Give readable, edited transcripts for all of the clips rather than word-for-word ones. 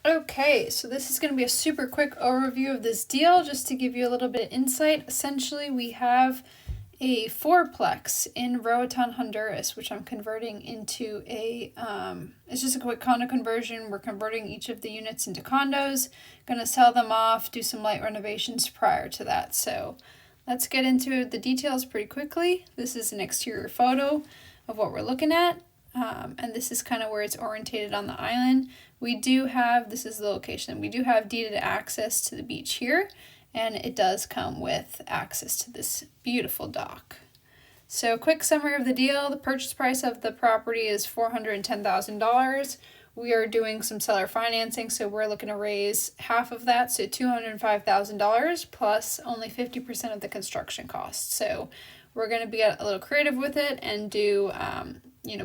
Okay, so this is going to be a super quick overview of this deal just to give you a little bit of insight. Essentially, we have a fourplex in Roatan, Honduras, which I'm converting into it's just a quick condo conversion. We're converting each of the units into condos, going to sell them off, do some light renovations prior to that. So let's get into the details pretty quickly. This is an exterior photo of what we're looking at. And this is kind of where it's orientated on the island. This is the location, we do have deeded access to the beach here, and it does come with access to this beautiful dock. So quick summary of the deal, the purchase price of the property is $410,000. We are doing some seller financing, so we're looking to raise half of that, so $205,000 plus only 50% of the construction cost. So we're going to be a little creative with it and do,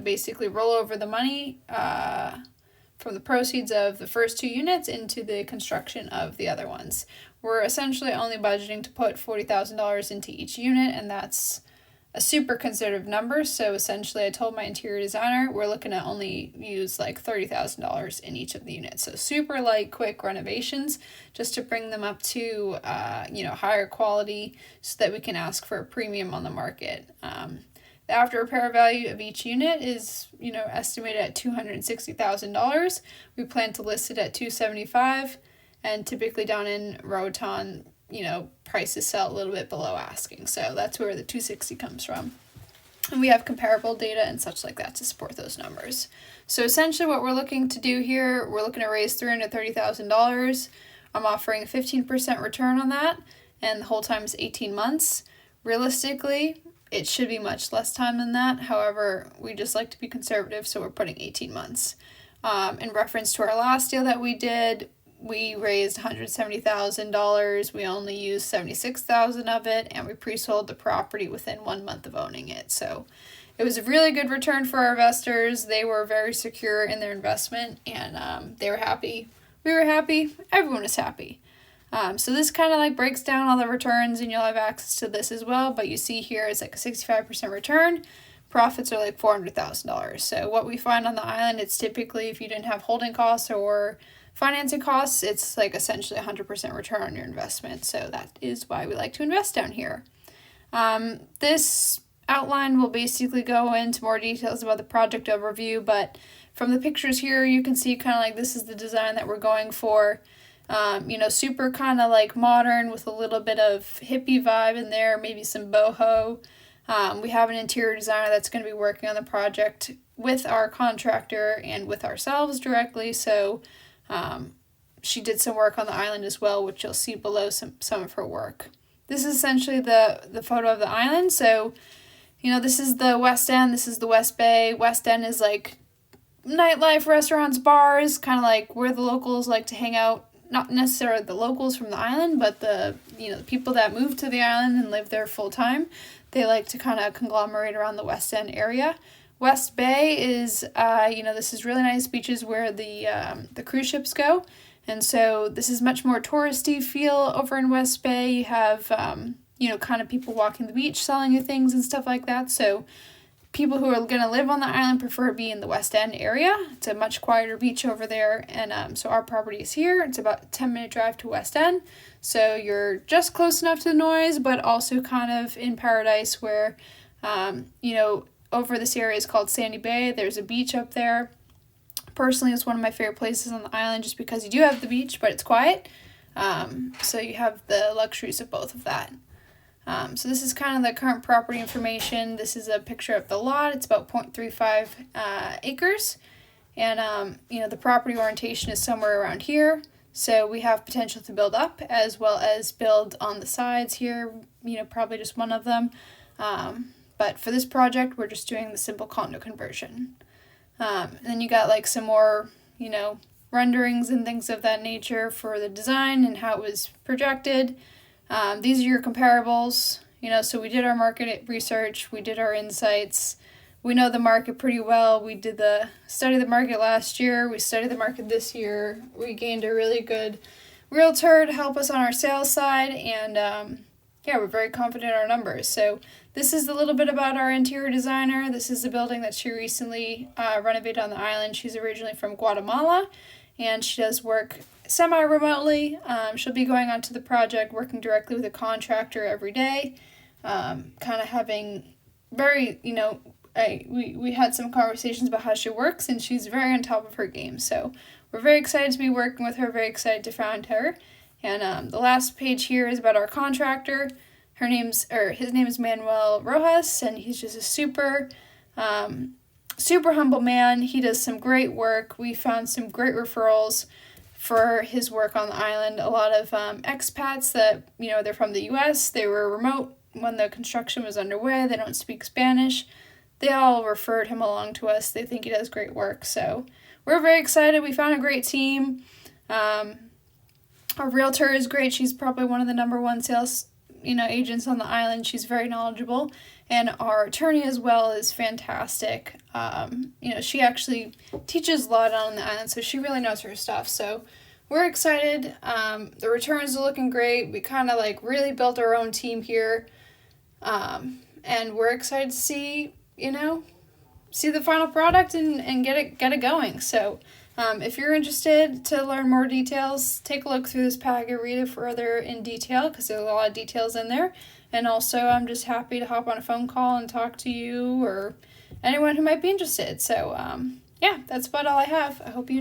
basically roll over the money from the proceeds of the first two units into the construction of the other ones. We're essentially only budgeting to put $40,000 into each unit, and that's a super conservative number. So essentially, I told my interior designer we're looking to only use like $30,000 in each of the units. So super light, quick renovations just to bring them up to higher quality so that we can ask for a premium on the market. The after repair value of each unit is, estimated at $260,000. We plan to list it at $275,000, and typically down in Roatan, prices sell a little bit below asking. So that's where the $260,000 comes from. And we have comparable data and such like that to support those numbers. So essentially what we're looking to do here, we're looking to raise $330,000. I'm offering a 15% return on that, and the whole time is 18 months. Realistically, it should be much less time than that. However, we just like to be conservative, so we're putting 18 months. In reference to our last deal that we did, we raised $170,000. We only used $76,000 of it, and we pre-sold the property within 1 month of owning it. So it was a really good return for our investors. They were very secure in their investment, and they were happy. We were happy. Everyone was happy. So this kind of breaks down all the returns, and you'll have access to this as well. But you see here it's a 65% return. Profits are $400,000. So what we find on the island, it's typically if you didn't have holding costs or financing costs, it's essentially 100% return on your investment. So that is why we like to invest down here. This outline will basically go into more details about the project overview, but from the pictures here, you can see this is the design that we're going for. Super modern with a little bit of hippie vibe in there, maybe some boho. We have an interior designer that's going to be working on the project with our contractor and with ourselves directly. So she did some work on the island as well, which you'll see below some of her work. This is essentially the photo of the island. So, this is the West End, this is the West Bay. West End is nightlife, restaurants, bars, where the locals like to hang out. Not necessarily the locals from the island, but the people that move to the island and live there full time. They like to conglomerate around the West End area. West Bay is, this is really nice beaches where the cruise ships go. And so this is much more touristy feel over in West Bay. You have, people walking the beach, selling you things and stuff like that. So people who are going to live on the island prefer to be in the West End area. It's a much quieter beach over there, and so our property is here. It's about a 10-minute drive to West End, so you're just close enough to the noise, but also in paradise where, over this area is called Sandy Bay. There's a beach up there. Personally, it's one of my favorite places on the island just because you do have the beach, but it's quiet, so you have the luxuries of both of that. So this is the current property information. This is a picture of the lot. It's about 0.35 acres. And, the property orientation is somewhere around here. So we have potential to build up as well as build on the sides here, probably just one of them. But for this project, we're just doing the simple condo conversion. And then you got some more, renderings and things of that nature for the design and how it was projected. These are your comparables, so we did our market research, we did our insights, we know the market pretty well. We did the study of the market last year, we studied the market this year, we gained a really good realtor to help us on our sales side, and we're very confident in our numbers. So this is a little bit about our interior designer. This is a building that she recently renovated on the island. She's originally from Guatemala, and she does work semi-remotely. She'll be going onto the project, working directly with a contractor every day, kind of having very, we had some conversations about how she works, and she's very on top of her game. So we're very excited to be working with her, very excited to find her. And the last page here is about our contractor. His name is Manuel Rojas, and he's just a super humble man. He does some great work. We found some great referrals for his work on the island. A lot of expats that, they're from the U.S., they were remote when the construction was underway, they don't speak Spanish. They all referred him along to us. They think he does great work. So we're very excited. We found a great team. Our realtor is great. She's probably one of the number one sales, agents on the island. She's very knowledgeable. And our attorney as well is fantastic. She actually teaches a lot on the island, so she really knows her stuff. So we're excited. The returns are looking great. We kind of really built our own team here. And we're excited to see the final product and get it going. So if you're interested to learn more details, take a look through this packet, read it further in detail, because there's a lot of details in there. And also, I'm just happy to hop on a phone call and talk to you or anyone who might be interested. So, that's about all I have. I hope you